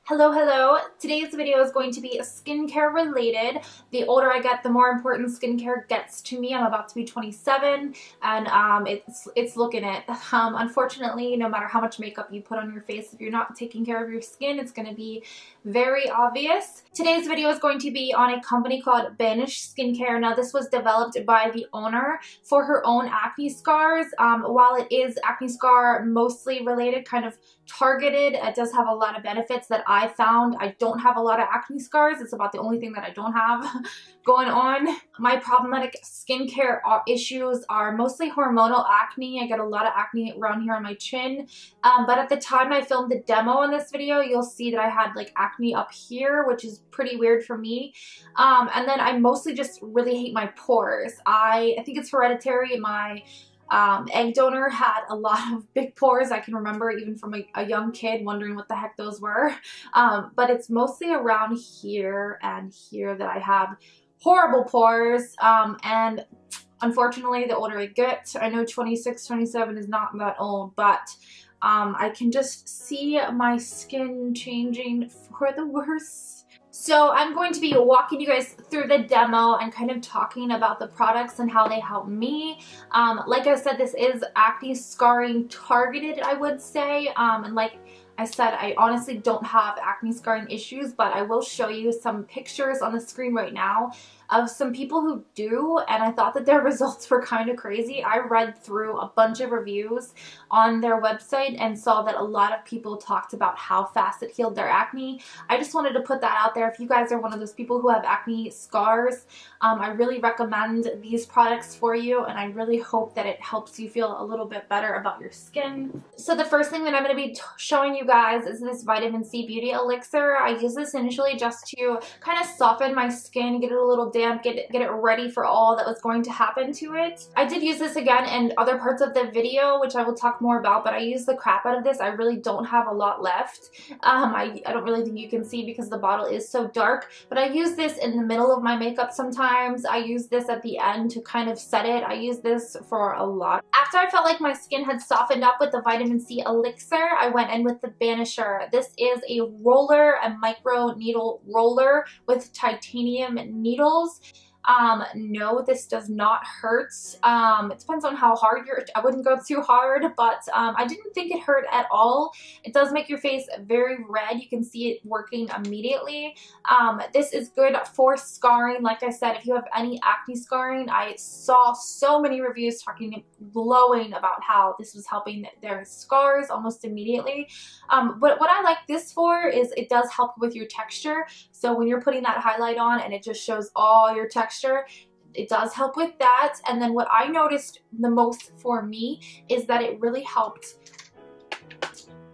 Hello. Today's video is going to be skincare related. The older I get, the more important skincare gets to me. I'm about to be 27 and it's looking it. Unfortunately, no matter how much makeup you put on your face, if you're not taking care of your skin, it's going to be very obvious. Today's video is going to be on a company called Banish Skincare. Now, this was developed by the owner for her own acne scars. While it is acne scar mostly related, kind of targeted, it does have a lot of benefits that I found. I don't have a lot of acne scars. It's about the only thing that I don't have going on. My problematic skincare issues are mostly hormonal acne. I get a lot of acne around here on my chin. But at the time I filmed the demo on this video, you'll see that I had like acne up here, which is pretty weird for me. And then I mostly just really hate my pores. I think it's hereditary. My egg donor had a lot of big pores. I can remember even from a young kid wondering what the heck those were. But it's mostly around here and here that I have horrible pores. And unfortunately, the older I get, I know 26, 27 is not that old, but I can just see my skin changing for the worse. So I'm going to be walking you guys through the demo and kind of talking about the products and how they help me. Like I said, this is acne scarring targeted, I would say. And like I said, I honestly don't have acne scarring issues, but I will show you some pictures on the screen right now of some people who do, and I thought that their results were kind of crazy. I read through a bunch of reviews on their website and saw that a lot of people talked about how fast it healed their acne. I just wanted to put that out there. If you guys are one of those people who have acne scars, I really recommend these products for you, and I really hope that it helps you feel a little bit better about your skin. So the first thing that I'm going to be showing you guys is this vitamin C beauty elixir. I use this initially just to kind of soften my skin, get it a little damp, get it ready for all that was going to happen to it. I did use this again in other parts of the video, which I will talk more about, but I used the crap out of this. I really don't have a lot left. I don't really think you can see because the bottle is so dark, but I use this in the middle of my makeup sometimes. I use this at the end to kind of set it. I use this for a lot. After I felt like my skin had softened up with the vitamin C elixir, I went in with the Banisher. This is a roller, a micro needle roller with titanium needles. No, this does not hurt. It depends on how hard I wouldn't go too hard, but I didn't think it hurt at all. It does make your face very red. You can see it working immediately. This is good for scarring. Like I said, if you have any acne scarring, I saw so many reviews talking glowing about how this was helping their scars almost immediately. But what I like this for is it does help with your texture. So when you're putting that highlight on and it just shows all your texture, it does help with that. And then what I noticed the most for me is that it really helped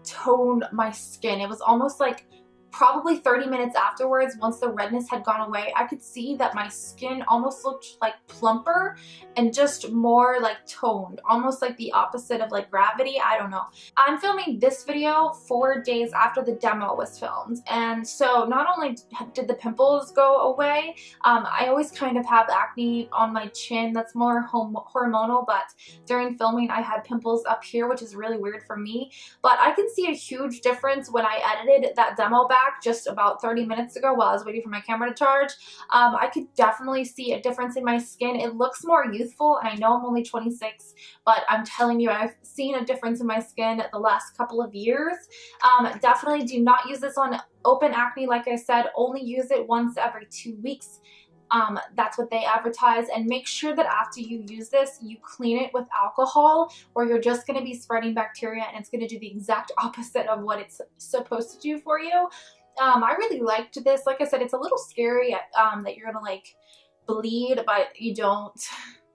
tone my skin. It was almost like probably 30 minutes afterwards, once the redness had gone away, I could see that my skin almost looked like plumper and just more like toned, almost like the opposite of like gravity. I don't know. I'm filming this video 4 days after the demo was filmed, and so not only did the pimples go away, I always kind of have acne on my chin that's more hormonal, but during filming I had pimples up here, which is really weird for me. But I can see a huge difference when I edited that demo back just about 30 minutes ago while I was waiting for my camera to charge. I could definitely see a difference in my skin. It looks more youthful, and I know I'm only 26, but I'm telling you, I've seen a difference in my skin the last couple of years. Definitely do not use this on open acne. Like I said, only use it once every 2 weeks. That's what they advertise, and make sure that after you use this, you clean it with alcohol, or you're just going to be spreading bacteria and it's going to do the exact opposite of what it's supposed to do for you. I really liked this. Like I said, it's a little scary that you're gonna like bleed, but you don't.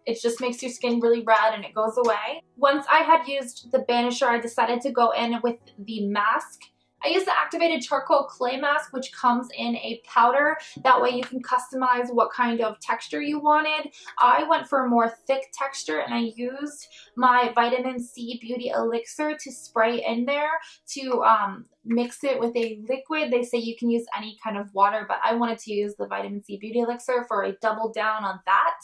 It just makes your skin really red and it goes away. Once I had used the Banisher, I decided to go in with the mask. I used the activated charcoal clay mask, which comes in a powder. That way you can customize what kind of texture you wanted. I went for a more thick texture, and I used my vitamin C beauty elixir to spray in there to mix it with a liquid. They say you can use any kind of water, but I wanted to use the vitamin C beauty elixir for a double down on that.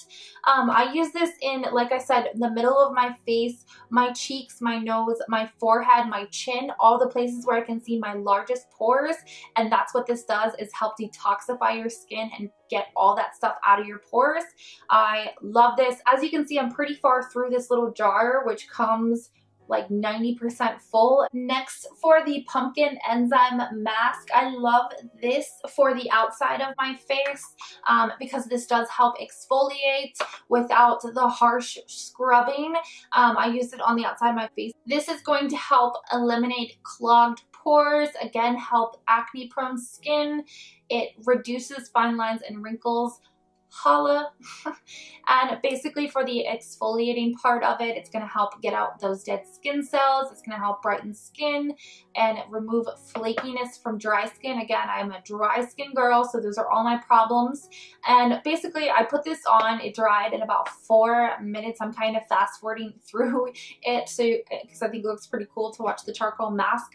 I use this in, like I said, the middle of my face, my cheeks, my nose, my forehead, my chin, all the places where I can see my largest pores. And that's what this does, is help detoxify your skin and get all that stuff out of your pores. I love this. As you can see, I'm pretty far through this little jar, which comes like 90% full. Next, for the pumpkin enzyme mask, I love this for the outside of my face because this does help exfoliate without the harsh scrubbing. I use it on the outside of my face. This is going to help eliminate clogged pores, again, help acne prone skin. It reduces fine lines and wrinkles. Holla. And basically for the exfoliating part of it, it's going to help get out those dead skin cells. It's going to help brighten skin and remove flakiness from dry skin. Again, I'm a dry skin girl, so those are all my problems. And basically I put this on, it dried in about 4 minutes. I'm kind of fast forwarding through it because I think it looks pretty cool to watch the charcoal mask.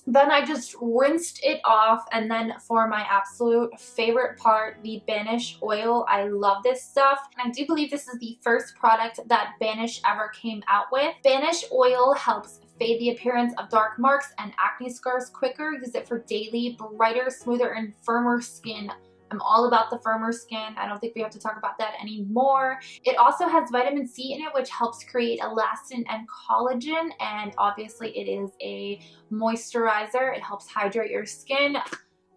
Then I just rinsed it off, and then for my absolute favorite part, the Banish oil. I love this stuff, and I do believe this is the first product that Banish ever came out with. Banish oil helps fade the appearance of dark marks and acne scars quicker. Use it for daily, brighter, smoother, and firmer skin. I'm all about the firmer skin. I don't think we have to talk about that anymore. It also has vitamin C in it, which helps create elastin and collagen. And obviously it is a moisturizer. It helps hydrate your skin.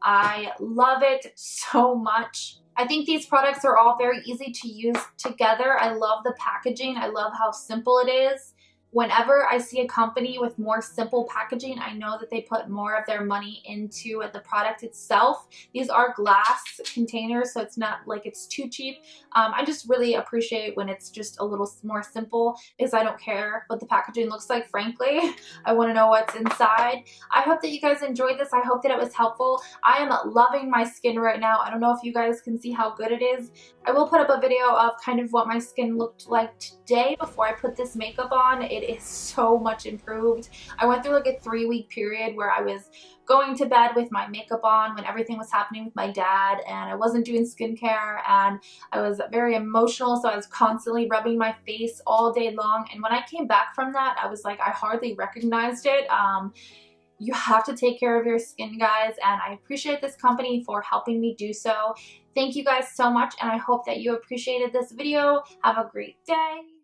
I love it so much. I think these products are all very easy to use together. I love the packaging. I love how simple it is. Whenever I see a company with more simple packaging, I know that they put more of their money into the product itself. These are glass containers, so it's not like it's too cheap. I just really appreciate when it's just a little more simple, because I don't care what the packaging looks like, frankly. I want to know what's inside. I hope that you guys enjoyed this. I hope that it was helpful. I am loving my skin right now. I don't know if you guys can see how good it is. I will put up a video of kind of what my skin looked like today before I put this makeup on. It is so much improved. I went through like a 3-week period where I was going to bed with my makeup on when everything was happening with my dad, and I wasn't doing skincare, and I was very emotional, so I was constantly rubbing my face all day long. And when I came back from that, I was like, I hardly recognized it. You have to take care of your skin, guys, and I appreciate this company for helping me do so. Thank you guys so much, and I hope that you appreciated this video. Have a great day.